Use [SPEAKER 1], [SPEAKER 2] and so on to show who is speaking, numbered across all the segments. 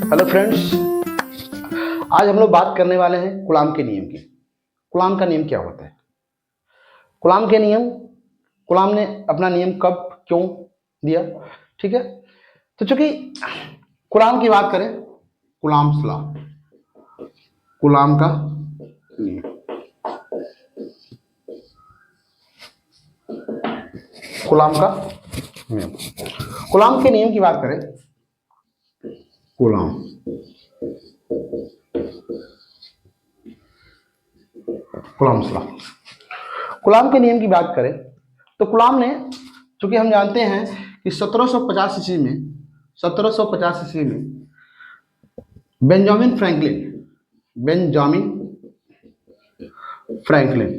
[SPEAKER 1] Hello friends, आज हम लोग बात करने वाले हैं कूलाम के नियम की। कूलाम का नियम क्या होता है? कूलाम के नियम, कूलाम ने अपना नियम कब क्यों दिया, ठीक है। तो चूंकि कूलाम की बात करें, कूलाम्स लॉ, कूलाम का नियम, कूलाम का नियम, कूलाम के नियम की बात करें, कूलाम कूलाम्स लॉ, कूलाम के नियम की बात करें तो कूलाम ने, चूंकि हम जानते हैं कि 1750 ईस्वी में, 1750 ईस्वी में Benjamin Franklin, Benjamin Franklin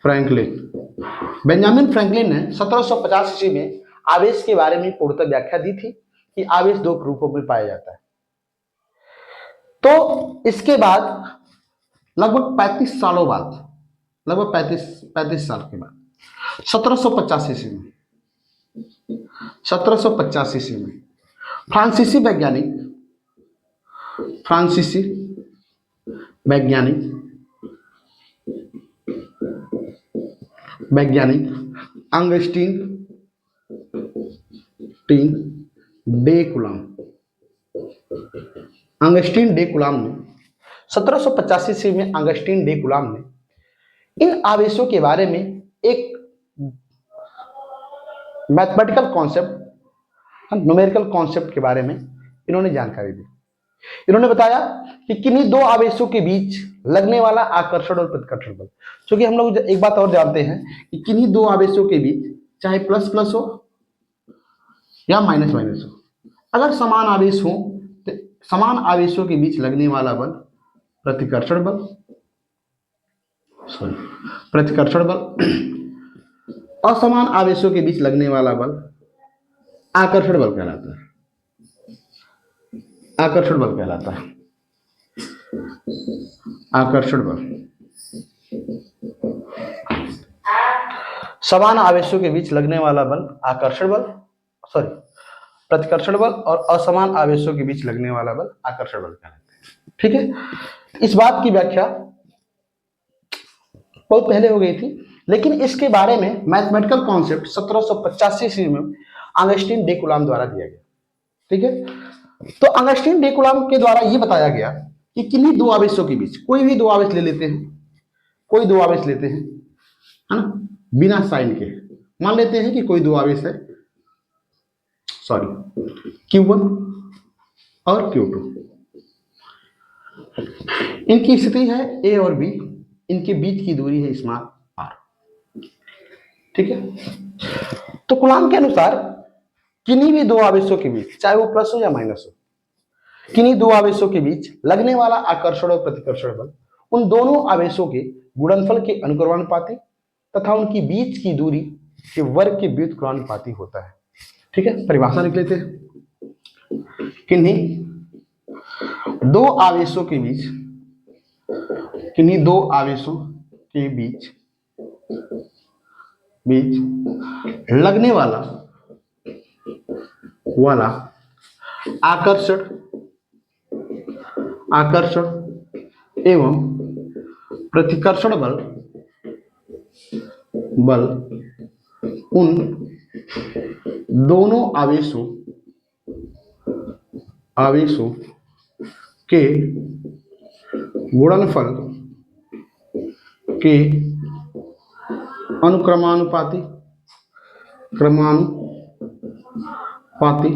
[SPEAKER 1] Franklin Benjamin Franklin ने 1750 ईस्वी में आवेश के बारे में पूर्णतः व्याख्या दी थी कि आवेश दो रूपों में पाया जाता है। तो इसके बाद लगभग 35 सालों बाद, लगभग 35 साल के बाद 1750 ईस्वी में, 1750 ईस्वी में फ्रांसीसी वैज्ञानिक, फ्रांसीसी वैज्ञानिक अंगस्टीन डे कूलाम, अंगस्टीन डे कूलाम ने 1750 ईस्वी में अंगस्टीन डे कूलाम ने इन आवेशों के बारे में एक मैथमेटिकल कॉन्सेप्ट, न्यूमेरिकल कॉन्सेप्ट के बारे में इन्होंने जानकारी दी। इन्होंने बताया कि किन्हीं दो आवेशों के बीच लगने वाला आकर्षण और प्रतिकर्षण बल, क्योंकि हम लोग एक बात और जानते हैं कि किन्हीं दो आवेशों के बीच चाहे प्लस प्लस हो या माइनस माइनस हो, अगर समान आवेश हो तो समान आवेशों के बीच लगने वाला बल प्रतिकर्षण बल, प्रतिकर्षण बल, असमान आवेशों के बीच लगने वाला बल आकर्षण बल कहलाता है, आकर्षण बल कहलाता है, आकर्षण बल। समान आवेशों के बीच लगने वाला बल आकर्षण बल, प्रतिकर्षण बल, और असमान आवेशों के बीच लगने वाला बल आकर्षण बल कहलाता है, ठीक है। इस बात की व्याख्या बहुत पहले हो गई थी, लेकिन इसके बारे में मैथमेटिकल कॉन्सेप्ट 1785 ईस्वी में अंगस्टीन डे कूलाम द्वारा दिया गया, ठीक है। तो अंगस्टीन डे कूलाम के द्वारा यह बताया गया कि किन्हीं दो आवेशों के बीच, कोई भी दो आवेश ले लेते हैं, कोई दो आवेश लेते हैं, है ना, बिना साइन के मान लेते हैं कि कोई दो आवेश है, Q1 और Q2, इनकी स्थिति है A और B, इनके बीच की दूरी है स्मॉल r, ठीक है। तो कूलाम के अनुसार किन्हीं भी दो आवेशों के बीच, चाहे वो प्लस हो या माइनस हो, किन्हीं दो आवेशों के बीच लगने वाला आकर्षण और प्रतिकर्षण बल उन दोनों आवेशों के गुणनफल के अनुक्रमानुपाती तथा उनकी बीच की दूरी के वर्ग के व्युत्क्रमानुपाती होता है, ठीक है। परिभाषा लिख लेते हैं। किन्हीं दो आवेशों के बीच, किन्हीं दो आवेशों के बीच लगने वाला आकर्षण एवं प्रतिकर्षण बल उन दोनों आवेशों के गुणनफल के अनुक्रमानुपाती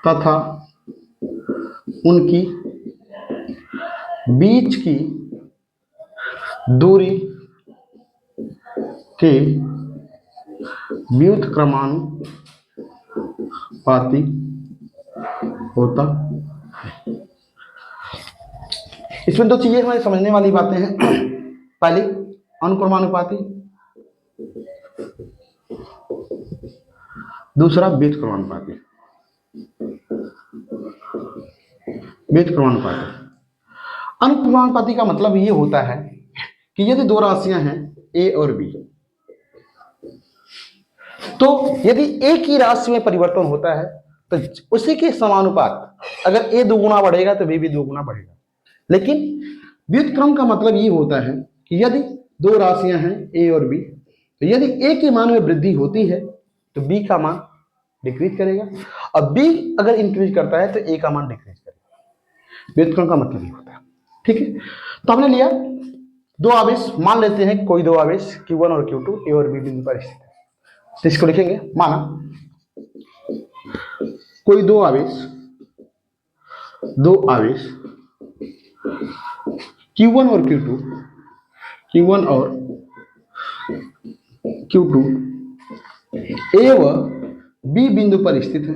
[SPEAKER 1] तथा उनकी बीच की दूरी के व्युत्क्रमानुपाती होता है। इसमें दो चीजें हमें समझने वाली बातें हैं। पहली अनुक्रमानुपाती, दूसरा व्युत्क्रमानुपाती। अनुक्रमानुपाती का मतलब ये होता है कि यदि दो राशियां हैं A और B, तो यदि एक ही राशि में परिवर्तन होता है तो उसी के समानुपात अगर ए 2 गुना बढ़ेगा तो बी भी 2 गुना बढ़ेगा। लेकिन व्युत्क्रम का मतलब ये होता है कि यदि दो राशियां हैं ए और बी, तो यदि ए के मान में वृद्धि होती है तो बी का मान डिक्रीज करेगा, और बी अगर इंक्रीज करता है तो ए का मान डिक्रीज करेगा। व्युत्क्रम का मतलब ये होता है। ठीक है, तो हमने लिया दो आवेश, मान लेते हैं कोई दो आवेश Q1 और Q2 ए और बी बिंदु पर स्थित है। तो इसको लिखेंगे, माना कोई दो आवेश Q1 और Q2 ए व बी बिंदु पर स्थित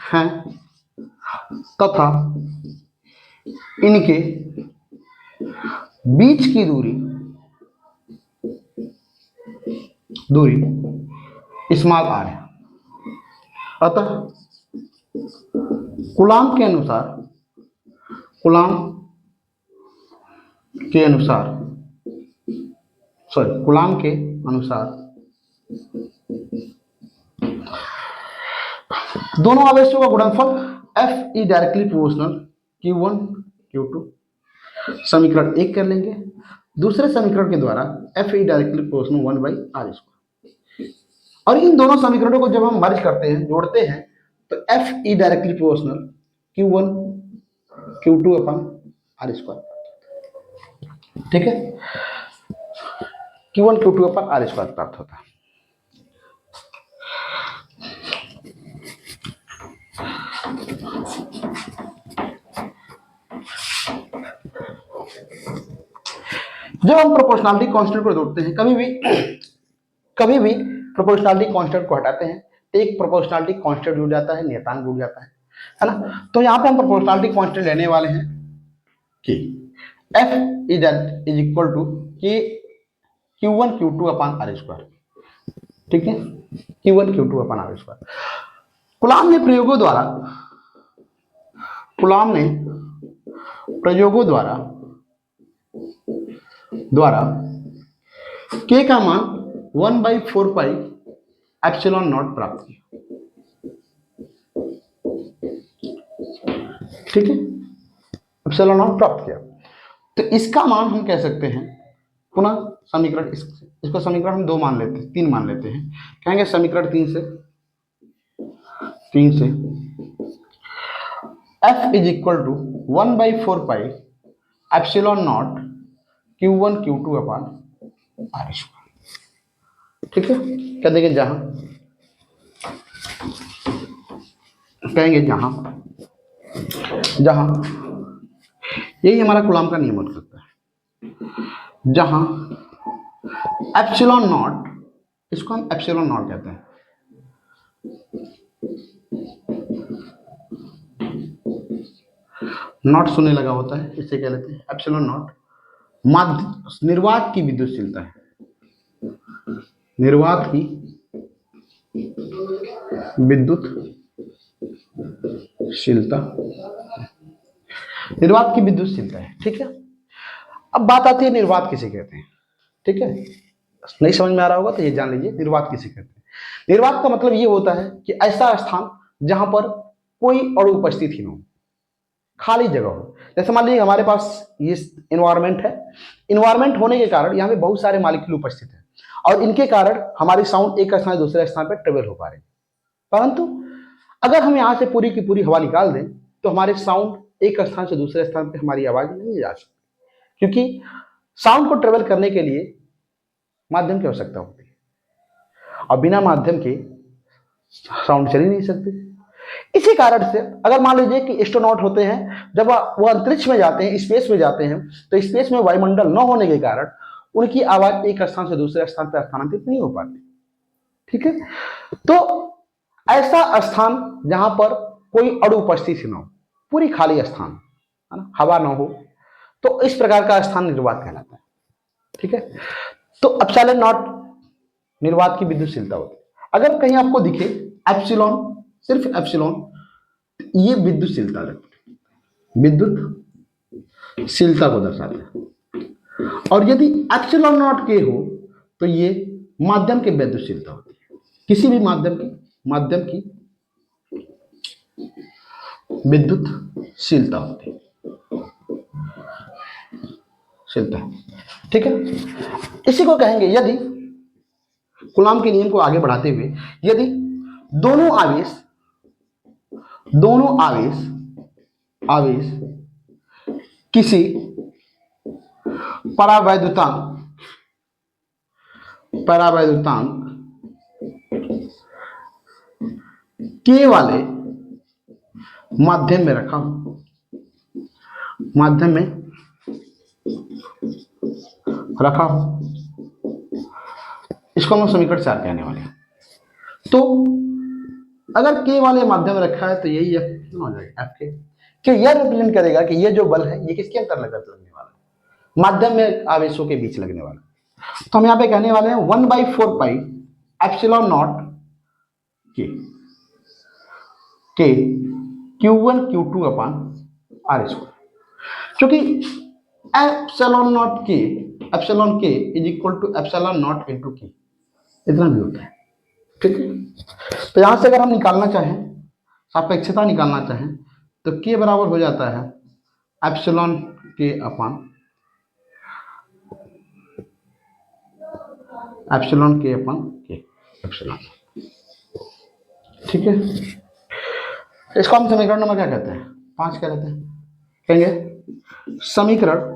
[SPEAKER 1] हैं तथा इनके बीच की दूरी स्मॉल आर है। अतः कूलाम के अनुसार दोनों आवेशों का गुणनफल F is directly proportional Q1 Q2, समीकरण 1 कर लेंगे। दूसरे समीकरण के द्वारा F is directly proportional 1/r², और इन दोनों समीकरणों को जब हम मर्ज करते हैं, जोड़ते हैं, तो F is directly proportional Q1 Q2 upon r²। ठीक है, Q1 Q2 अपन r² प्राप्त होता है। जब हम प्रोपोर्शनलिटी कांस्टेंट को जोड़ते हैं, कभी भी प्रोपोर्शनलिटी कांस्टेंट को हटाते हैं तो एक प्रोपोर्शनलिटी कांस्टेंट जुड़ जाता है, नियतांक जुड़ जाता है ना। तो यहाँ पे हम प्रोपोर्शनलिटी कांस्टेंट लेने वाले हैं कि F is equal to Q1 Q2 upon r²। ठीक है, Q1 Q2 upon r²। Coulomb ने प्रयोगों द्वारा K का मान 1/4 पाई एप्सिलॉन नॉट प्राप्त किया। ठीक है, एप्सिलॉन नॉट प्राप्त किया, तो इसका मान हम कह सकते हैं, पुनः समीकरण इसको समीकरण हम 2 मान लेते हैं, 3 मान लेते हैं, कहेंगे समीकरण 3 से F is equal to 1/4 pi epsilon not Q1 Q2 upon r²। ठीक है, क्या देंगे, जहां यही हमारा कूलाम का नियम हो सकता है, जहां एप्सिलॉन नॉट, इसको हम एप्सिलॉन नॉट कहते हैं, नॉट सुनने लगा होता है, इससे कह लेते हैं एप्सिलॉन नॉट, निर्वात की विद्युतशीलता है, निर्वात की विद्युतशीलता है। ठीक है, अब बात आती है निर्वात किसे कहते हैं। ठीक है, नहीं समझ में आ रहा होगा तो ये जान लीजिए निर्वात किसे कहते हैं। निर्वात का मतलब ये होता है कि ऐसा स्थान जहां पर कोई अणु उपस्थित ही न हो, खाली जगह हो। जैसे मान लीजिए हमारे पास ये इन्वायरमेंट है, इन्वायरमेंट होने के कारण यहाँ पे बहुत सारे मॉलिक्यूल उपस्थित हैं, और इनके कारण हमारी साउंड एक स्थान से दूसरे स्थान पर ट्रेवल हो पा रही है। परंतु अगर हम यहाँ से पूरी की पूरी हवा निकाल दें तो हमारे साउंड एक स्थान से दूसरे स्थान पर हमारी आवाज नहीं जा सकती, क्योंकि साउंड को ट्रेवल करने के लिए माध्यम की आवश्यकता होती है, और बिना माध्यम के साउंड चल ही नहीं सकती। इसी कारण से अगर मान लीजिए कि एस्ट्रोनॉट होते हैं, जब वो अंतरिक्ष में जाते हैं, स्पेस में जाते हैं, तो स्पेस में वायुमंडल न होने के कारण उनकी आवाज एक स्थान से दूसरे स्थान पर स्थानांतरित नहीं हो पाती। ठीक है, तो ऐसा स्थान जहां पर कोई अणु उपस्थित न हो, पूरी खाली स्थान है ना, हवा न हो, तो इस प्रकार का स्थान निर्वात कहलाता है। ठीक है, तो एप्सिलॉन नॉट निर्वात की विद्युतशीलता होती है। अगर कहीं आपको दिखे एप्सिलॉन, सिर्फ एप्सिलॉन, ये विद्युतशीलता को दर्शाता है, और यदि एप्सिलॉन नॉट के हो तो ये माध्यम की विद्युतशीलता होती है, किसी भी माध्यम की विद्युतशीलता होती है, शीलता, ठीक है। इसी को कहेंगे, यदि कूलाम के नियम को आगे बढ़ाते हुए, यदि दोनों आवेश आवेश किसी परावैद्युतांक के वाले माध्यम में रखा हूं, इसको हम समीकरण 4 कहने वाले हैं। तो अगर के वाले माध्यम में रखा है तो यही एफ हो जाएगा, एफ के यह रिप्रेजेंट करेगा कि ये जो बल है ये किसके अंतर्गत लगने वाला है, माध्यम में आवेशों के बीच लगने वाला। तो हम यहाँ पे कहने वाले हैं 1/4 पाई एप्सिलॉन नॉट के Q1 Q2 upon R square, क्योंकि epsilon K is equal to epsilon not into K, इतना भी होता है, ठीक है। तो यहां से अगर हम निकालना चाहें, सापेक्षता निकालना चाहें, तो के बराबर हो जाता है एप्सिलॉन के अपान के एप्सिलॉन, ठीक है। इसको हम समीकरण नंबर क्या कहते हैं, 5 कह लेते हैं, कहेंगे समीकरण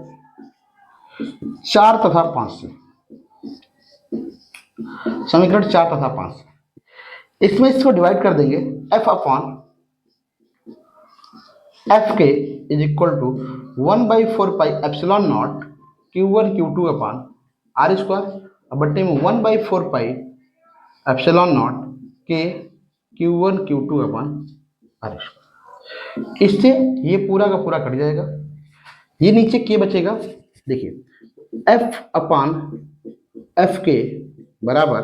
[SPEAKER 1] 4 तथा 5 से, समीकरण 4 तथा 5 से इसमें इसको डिवाइड कर देंगे, F upon F K is equal to 1/4 pi epsilon not Q1 Q2 upon R square बट्टे में 1/4 पाई एप्सिलॉन नॉट के Q1 Q2 upon R square. इससे ये पूरा का पूरा कट जाएगा, ये नीचे के बचेगा। देखिए एफ अपान एफ के बराबर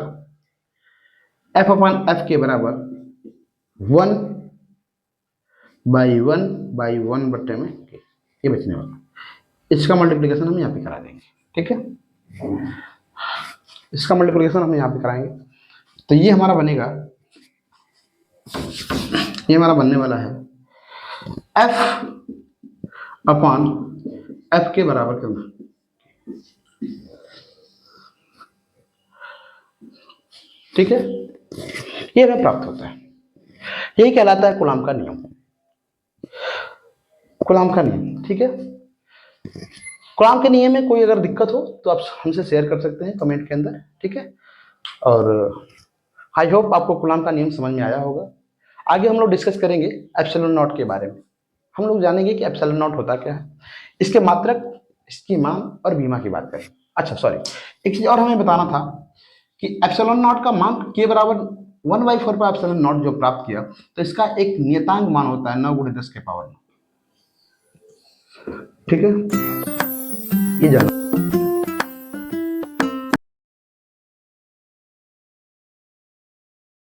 [SPEAKER 1] 1/1 बट्टे में के, ये बचने वाला, इसका मल्टीप्लिकेशन हम यहाँ पे करा देंगे, ठीक है। इसका मल्टीप्लिकेशन हम यहाँ पे कराएंगे, तो ये हमारा बनेगा, ये हमारा बनने वाला है एफ अपान एफ के बराबर करना, ठीक है। ये हमें प्राप्त होता है, यही कहलाता है कूलाम का नियम, ठीक है। कूलाम के नियम में कोई अगर दिक्कत हो तो आप हमसे शेयर कर सकते हैं कमेंट के अंदर, ठीक है। और आई होप आपको कूलाम का नियम समझ में आया होगा। आगे हम लोग डिस्कस करेंगे एप्सिलॉन नॉट के बारे में, हम लोग जानेंगे कि एप्सिलॉन नॉट होता क्या है, इसके मात्रक, इसकी मान और बीमा की बात करें। अच्छा सॉरी, एक चीज और हमें बताना था कि एप्सिलॉन नॉट का मान के बराबर 1/4 पर एप्सिलॉन नॉट जो प्राप्त किया, तो इसका एक नियतांक मान होता है 9 × 10 के पावर, ठीक है, ये जाना।